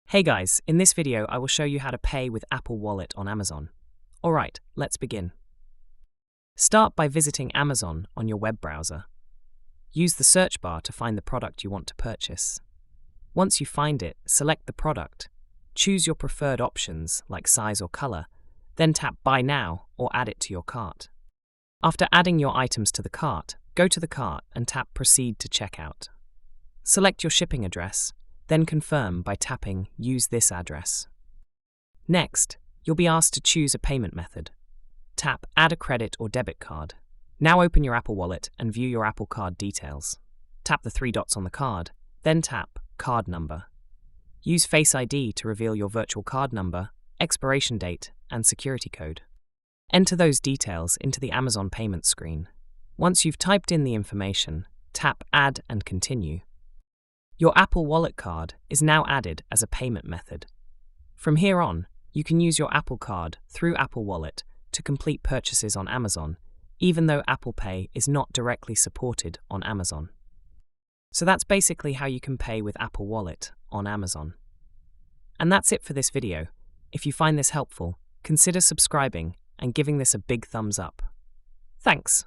Hey guys, in this video I will show you how to pay with Apple Wallet on Amazon. Alright, let's begin. Start by visiting Amazon on your web browser. Use the search bar to find the product you want to purchase. Once you find it, select the product. Choose your preferred options like size or color, then tap Buy Now or add it to your cart. After adding your items to the cart, go to the cart and tap Proceed to checkout. Select your shipping address, then confirm by tapping Use this address. Next, you'll be asked to choose a payment method. Tap Add a credit or debit card. Now open your Apple Wallet and view your Apple Card details. Tap the three dots on the card, then tap Card Number. Use Face ID to reveal your virtual card number, expiration date, and security code. Enter those details into the Amazon payment screen. Once you've typed in the information, tap Add and Continue. Your Apple Wallet card is now added as a payment method. From here on, you can use your Apple Card through Apple Wallet to complete purchases on Amazon, even though Apple Pay is not directly supported on Amazon. So that's basically how you can pay with Apple Wallet on Amazon. And that's it for this video. If you find this helpful, consider subscribing and giving this a big thumbs up. Thanks.